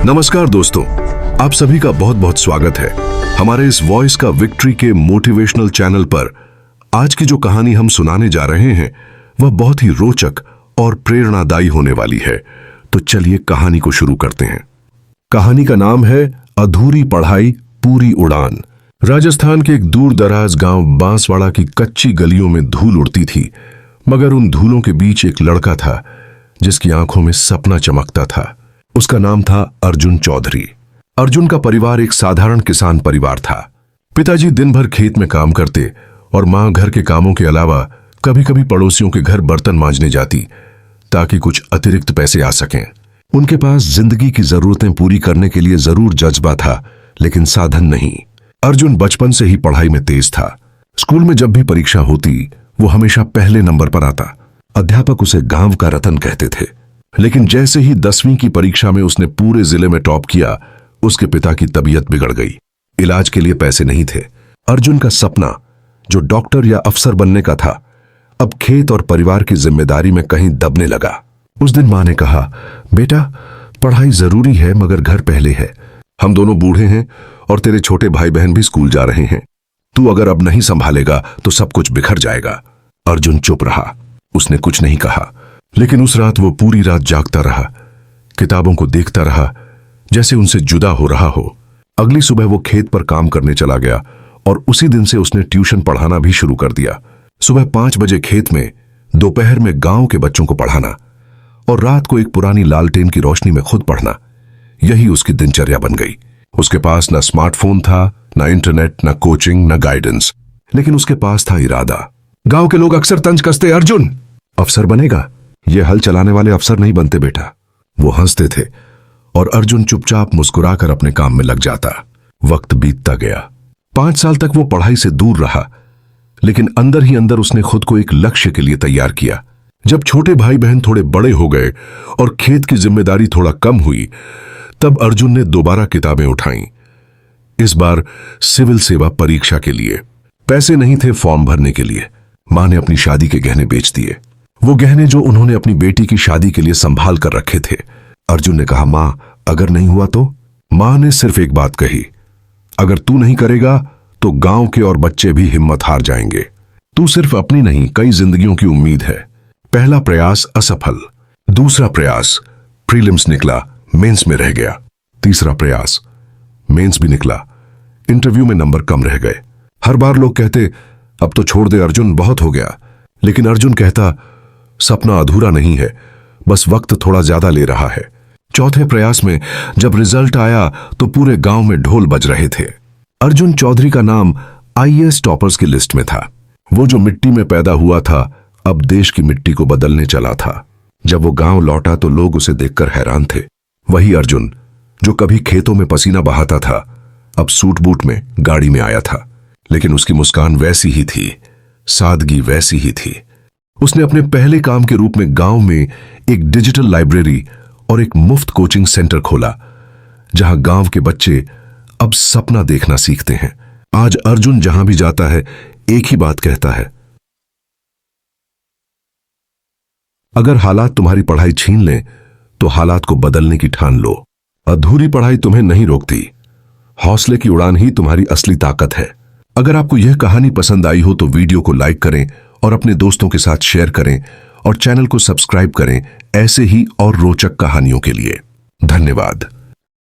नमस्कार दोस्तों, आप सभी का बहुत बहुत स्वागत है हमारे इस वॉइस का विक्ट्री के मोटिवेशनल चैनल पर। आज की जो कहानी हम सुनाने जा रहे हैं वह बहुत ही रोचक और प्रेरणादायी होने वाली है। तो चलिए कहानी को शुरू करते हैं। कहानी का नाम है अधूरी पढ़ाई पूरी उड़ान। राजस्थान के एक दूर दराज गांव बांसवाड़ा की कच्ची गलियों में धूल उड़ती थी, मगर उन धूलों के बीच एक लड़का था जिसकी आंखों में सपना चमकता था। उसका नाम था अर्जुन चौधरी। अर्जुन का परिवार एक साधारण किसान परिवार था। पिताजी दिन भर खेत में काम करते और मां घर के कामों के अलावा कभी कभी पड़ोसियों के घर बर्तन मांजने जाती ताकि कुछ अतिरिक्त पैसे आ सकें। उनके पास जिंदगी की जरूरतें पूरी करने के लिए जरूर जज्बा था, लेकिन साधन नहीं। अर्जुन बचपन से ही पढ़ाई में तेज था। स्कूल में जब भी परीक्षा होती वो हमेशा पहले नंबर पर आता। अध्यापक उसे गांव का रतन कहते थे। लेकिन जैसे ही 10वीं की परीक्षा में उसने पूरे जिले में टॉप किया, उसके पिता की तबीयत बिगड़ गई। इलाज के लिए पैसे नहीं थे। अर्जुन का सपना जो डॉक्टर या अफसर बनने का था, अब खेत और परिवार की जिम्मेदारी में कहीं दबने लगा। उस दिन मां ने कहा, बेटा पढ़ाई जरूरी है मगर घर पहले है। हम दोनों बूढ़े हैं और तेरे छोटे भाई बहन भी स्कूल जा रहे हैं। तू अगर अब नहीं संभालेगा तो सब कुछ बिखर जाएगा। अर्जुन चुप रहा। उसने कुछ नहीं कहा। लेकिन उस रात वो पूरी रात जागता रहा, किताबों को देखता रहा जैसे उनसे जुदा हो रहा हो। अगली सुबह वो खेत पर काम करने चला गया और उसी दिन से उसने ट्यूशन पढ़ाना भी शुरू कर दिया। सुबह 5 बजे खेत में, दोपहर में गांव के बच्चों को पढ़ाना और रात को एक पुरानी लालटेन की रोशनी में खुद पढ़ना, यही उसकी दिनचर्या बन गई। उसके पास न स्मार्टफोन था, न इंटरनेट, न कोचिंग, न गाइडेंस, लेकिन उसके पास था इरादा। गांव के लोग अक्सर तंज कसते, अर्जुन अफसर बनेगा? ये हल चलाने वाले अफसर नहीं बनते बेटा। वो हंसते थे और अर्जुन चुपचाप मुस्कुराकर अपने काम में लग जाता। वक्त बीतता गया। 5 साल तक वो पढ़ाई से दूर रहा, लेकिन अंदर ही अंदर उसने खुद को एक लक्ष्य के लिए तैयार किया। जब छोटे भाई बहन थोड़े बड़े हो गए और खेत की जिम्मेदारी थोड़ा कम हुई, तब अर्जुन ने दोबारा किताबें उठाईं। इस बार सिविल सेवा परीक्षा के लिए। पैसे नहीं थे फॉर्म भरने के लिए। मां ने अपनी शादी के गहने बेच दिए, वो गहने जो उन्होंने अपनी बेटी की शादी के लिए संभाल कर रखे थे। अर्जुन ने कहा, मां अगर नहीं हुआ तो? मां ने सिर्फ एक बात कही, अगर तू नहीं करेगा तो गांव के और बच्चे भी हिम्मत हार जाएंगे। तू सिर्फ अपनी नहीं, कई जिंदगियों की उम्मीद है। पहला प्रयास असफल, दूसरा प्रयास प्रीलिम्स निकला, मेंस में रह गया। तीसरा प्रयास मेंस भी निकला, इंटरव्यू में नंबर कम रह गए। हर बार लोग कहते, अब तो छोड़ दे अर्जुन, बहुत हो गया। लेकिन अर्जुन कहता, सपना अधूरा नहीं है, बस वक्त थोड़ा ज्यादा ले रहा है। चौथे प्रयास में जब रिजल्ट आया तो पूरे गांव में ढोल बज रहे थे। अर्जुन चौधरी का नाम आईएएस टॉपर्स की लिस्ट में था। वो जो मिट्टी में पैदा हुआ था, अब देश की मिट्टी को बदलने चला था। जब वो गांव लौटा तो लोग उसे देखकर हैरान थे। वही अर्जुन जो कभी खेतों में पसीना बहाता था, अब सूट बूट में गाड़ी में आया था। लेकिन उसकी मुस्कान वैसी ही थी, सादगी वैसी ही थी। उसने अपने पहले काम के रूप में गांव में एक डिजिटल लाइब्रेरी और एक मुफ्त कोचिंग सेंटर खोला, जहां गांव के बच्चे अब सपना देखना सीखते हैं। आज अर्जुन जहां भी जाता है एक ही बात कहता है, अगर हालात तुम्हारी पढ़ाई छीन लें तो हालात को बदलने की ठान लो। अधूरी पढ़ाई तुम्हें नहीं रोकती, हौसले की उड़ान ही तुम्हारी असली ताकत है। अगर आपको यह कहानी पसंद आई हो तो वीडियो को लाइक करें और अपने दोस्तों के साथ शेयर करें और चैनल को सब्सक्राइब करें ऐसे ही और रोचक कहानियों के लिए। धन्यवाद।